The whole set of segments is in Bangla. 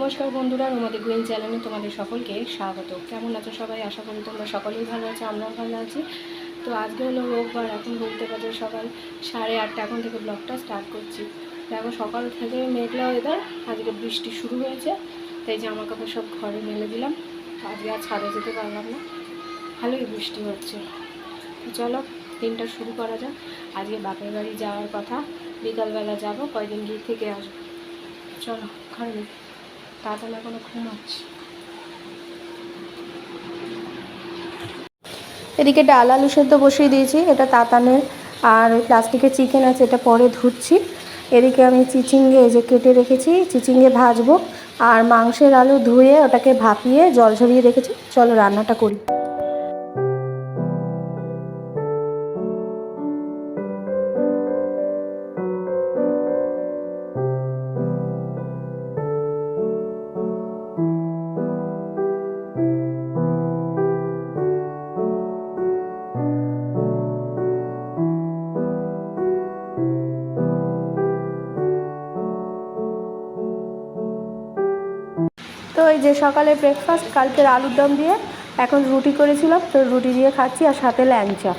নমস্কার বন্ধুরা, রুমাদি কুইন চ্যানেলে তোমাদের সকলকে স্বাগত। কেমন আছো সবাই? আশা করি তোমরা সকলেই ভালো আছো, আমরাও ভালো আছি। তো আজকে হলো রোববার, এখন ঘুরতে বাজে সকাল 8:30। এখন থেকে ব্লগটা স্টার্ট করছি। দেখো সকাল থেকে মেঘলা ওয়েদার, আজকে বৃষ্টি শুরু হয়েছে, তাই জামা কাপড় সব ঘরে মেলে দিলাম। আজকে আর ছাদে যেতে পারলাম না, ভালোই বৃষ্টি হচ্ছে। তো চলো দিনটা শুরু করা যাক। আজকে বাপের বাড়ি যাওয়ার কথা, বিকালবেলা যাবো, কয়দিন গিয়ে থেকে আসবো। চলো ঘরে তাড়াতাড়ি এখনো ঘুমাচ্ছি। এদিকে ডাল আলু সেদ্ধ বসিয়ে দিয়েছি, এটা তাতানের। আর ওই প্লাস্টিকের চিকেন আছে, এটা পরে ধুচ্ছি। এদিকে আমি চিচিঙ্গে যে কেটে রেখেছি, চিচিঙ্গে ভাজবো। আর মাংসের আলু ধুয়ে ওটাকে ভাপিয়ে জল ঝরিয়ে রেখেছি। চলো রান্নাটা করি। তো এই যে সকালে ব্রেকফাস্ট, কালকের আলুর দম দিয়ে এখন রুটি করেছিলাম, তো রুটি দিয়ে খাচ্ছি, আর সাথে ল্যাংচা।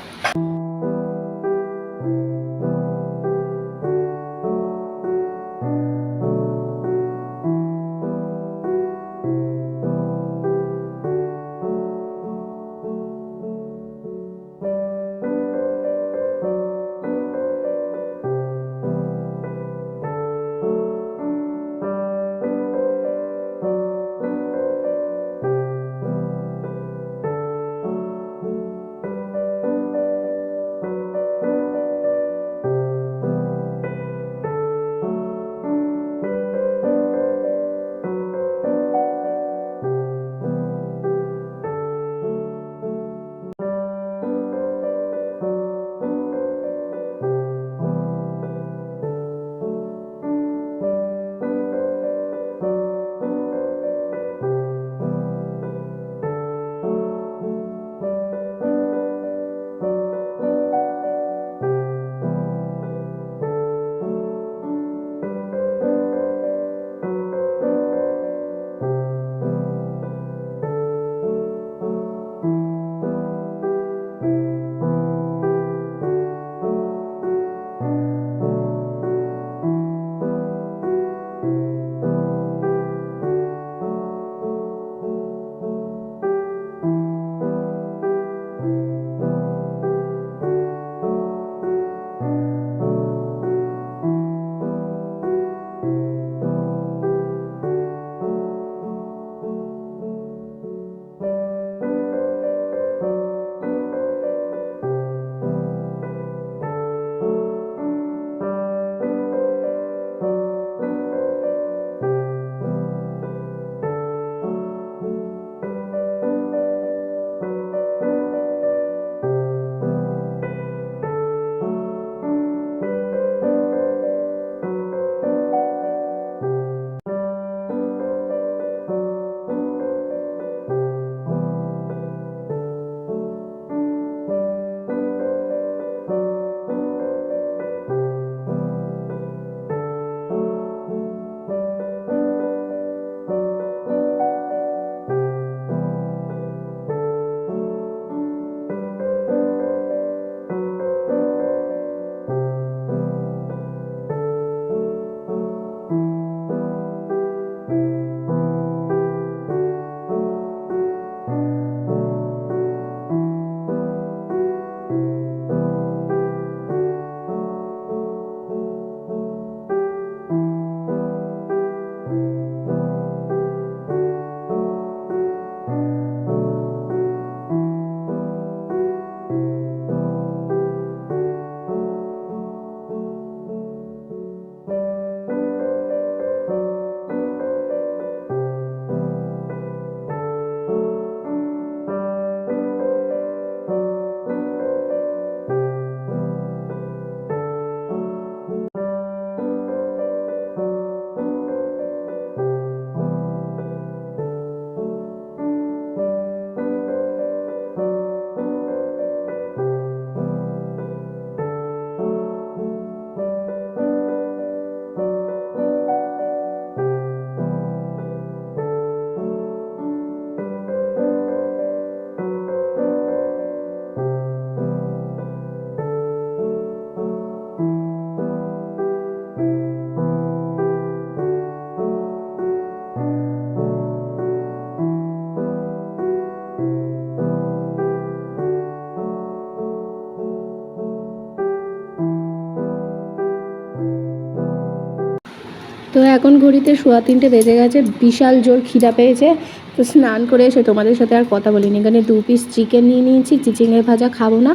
তো এখন ঘড়িতে 3:15 বেজে গেছে, বিশাল জোর খিদা পেয়েছে। তো স্নান করে এসে তোমাদের সাথে আর কথা বলিনি। এখানে 2 পিস চিকেন নিয়ে নিয়েছি, চিচিঙে ভাজা খাবো না,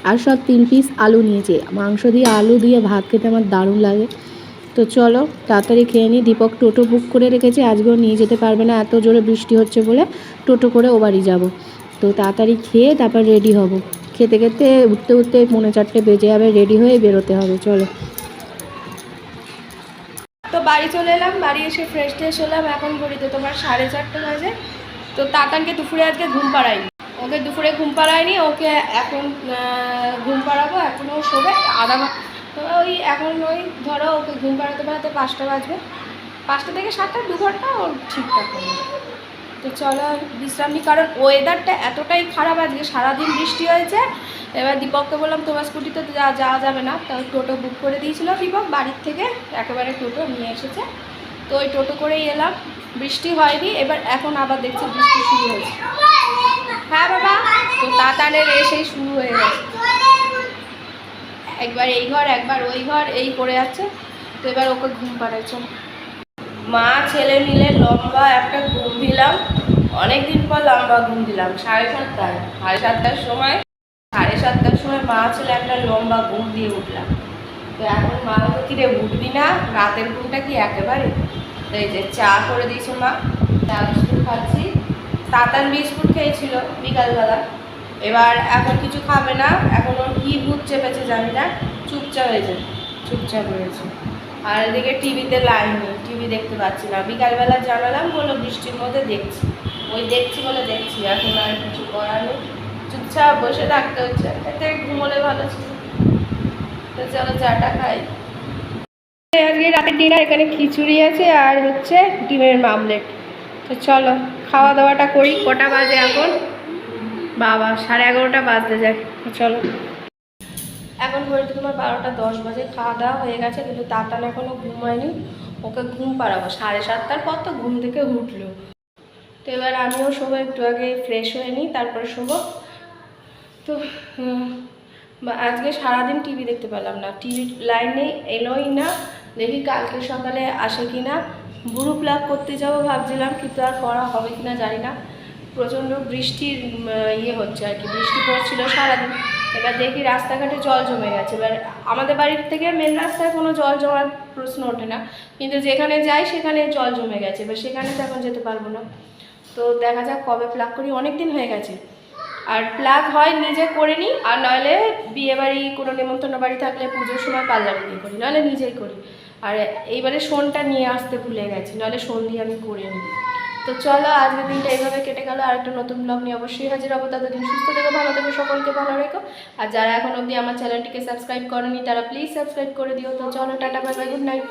আর সব 3 পিস আলু নিয়েছি। মাংস দিয়ে আলু দিয়ে ভাত খেতে আমার দারুণ লাগে। তো চলো তাড়াতাড়ি খেয়ে নিই। দীপক টোটো বুক করে রেখেছে, আজকেও নিয়ে যেতে পারবে না, এত জোরে বৃষ্টি হচ্ছে বলে টোটো করে ও বাড়ি যাবো। তো তাড়াতাড়ি খেয়ে তারপর রেডি হব। খেতে খেতে উঠতে উঠতে 3:45 বেজে যাবে, রেডি হয়ে বেরোতে হবে। চলো। তো বাড়ি চলে এলাম, বাড়ি এসে ফ্রেশ ট্রেশ হলাম। এখন ঘড়িতে তোমার 4:30 বাজে। তো তাতানকে দুপুরে আজকে ঘুম পাড়াইনি, ওকে দুপুরে ঘুম পাড়াইনি, ওকে এখন ঘুম পাড়াবো। এখনও শোবে আধা ঘন্টা। তো ওই এখন ওই ধরো ওকে ঘুম পাড়াতে পাড়াতে 5টা বাজবে, 5টা থেকে 7টা 2 ঘন্টা ওর ঠিকঠাক হবে। তো চলো বিশ্রাম নিই, কারণ ওয়েদারটা এতটাই খারাপ, আজকে সারাদিন বৃষ্টি হয়েছে। এবার দীপককে বললাম তোমার স্কুটিতে যাওয়া যাবে না, তাও টোটো বুক করে দিয়েছিল দীপক বাড়ির থেকে, একেবারে টোটো নিয়ে এসেছে। তো ওই টোটো করেই এলাম, বৃষ্টি হয়নি। এবার এখন আবার দেখছি বৃষ্টি শুরু হয়েছে। হ্যাঁ বাবা, তো তাতানের এসেই শুরু হয়ে গেছে, একবার এই ঘর একবার ওই ঘর এই করে যাচ্ছে। তো এবার ওকে ঘুম পাড়াচ্ছে। মা ছেলে মিলে লম্বা একটা ঘুম দিলাম, অনেকদিন পর লম্বা ঘুম দিলাম। 7:30 7:30 সময় 7:30 সময় মা ছেলে একটা লম্বা ঘুম দিয়ে উঠলাম। তো এখন মা তো কিরে উঠবি না, রাতের ঘুমটা কি একেবারে। তো এই যে চা করে দিয়েছে মা, চা বিস্কুট খাচ্ছি। তাতান বিস্কুট খেয়েছিল বিকালবেলা, এবার এখন কিছু খাবে না। এখন ওর কী ভূত চেপেছে জানি না, চুপচাপ হয়েছে, চুপচাপ হয়েছে। আর এদিকে টিভিতে লাইন নেই, টিভি দেখতে পাচ্ছি না। বিকালবেলা জানালাম, বললো বৃষ্টির মধ্যে দেখছি, ওই দেখছি বলে দেখছি, এখন আর কিছু করার নেই, চুপচাপ বসে থাকতে হচ্ছে। এতে ঘুমোলে ভালো ছিল। তো চলো চাটা খাই। আজকে রাতের ডিনার এখানে খিচুড়ি আছে আর হচ্ছে ডিমের মামলেট। তো চলো খাওয়া দাওয়াটা করি। কটা বাজে এখন? বাবা 11:30 বাজতে যায়। চলো, এখন ঘড়িতে তোমার 12:10 বাজে। খাওয়া দাওয়া হয়ে গেছে, কিন্তু তাতান এখনও ঘুমায়নি, ওকে ঘুম পাড়াবো। 7:30টার পর তো ঘুম থেকে উঠলো। তো এবার আমিও শোবো, একটু আগে ফ্রেশ হয়ে নিই তারপরে শোবো। তো আজকে সারাদিন টিভি দেখতে পেলাম না, টিভি লাইন নেই, এলোই না। দেখি কালকে সকালে আসে কি না। বুড়ো প্লাগ করতে যাবো ভাবছিলাম, কিন্তু আর করা হবে কি না জানি না। প্রচণ্ড বৃষ্টির হচ্ছে আর কি, বৃষ্টি পড়ছিল সারাদিন। এবার দেখি রাস্তাঘাটে জল জমে গেছে। এবার আমাদের বাড়ির থেকে মেন রাস্তায় কোনো জল জমার প্রশ্ন ওঠে না, কিন্তু যেখানে যাই সেখানে জল জমে গেছে। এবার সেখানে তো এখন যেতে পারবো না। তো দেখা যাক কবে প্লাগ করি, অনেক দিন হয়ে গেছে। আর প্লাগ হয় নিজে করে নিই, আর নইলে বিয়েবাড়ি কোনো নেমন্তন্ন বাড়ি থাকলে পুজোর সময় পার্লারে দিয়ে করি, নাহলে নিজেই করি। আর এইবারে সোনটা নিয়ে আসতে ভুলে গেছি, নাহলে সোন দিয়ে আমি করে নিই। তো চলো আজকের দিনটা এইভাবে কেটে গেল। আর একটা নতুন ব্লগ নিয়ে অবশ্যই হাজির হবো। ততদিন সুস্থ থেকো, ভালো থেকো, সকলকে ভালো রেখো। আর যারা এখন অবধি আমার চ্যানেলটিকে সাবস্ক্রাইব করেনি তারা প্লিজ সাবস্ক্রাইব করে দিও। তো চলো tata, bye bye, good night.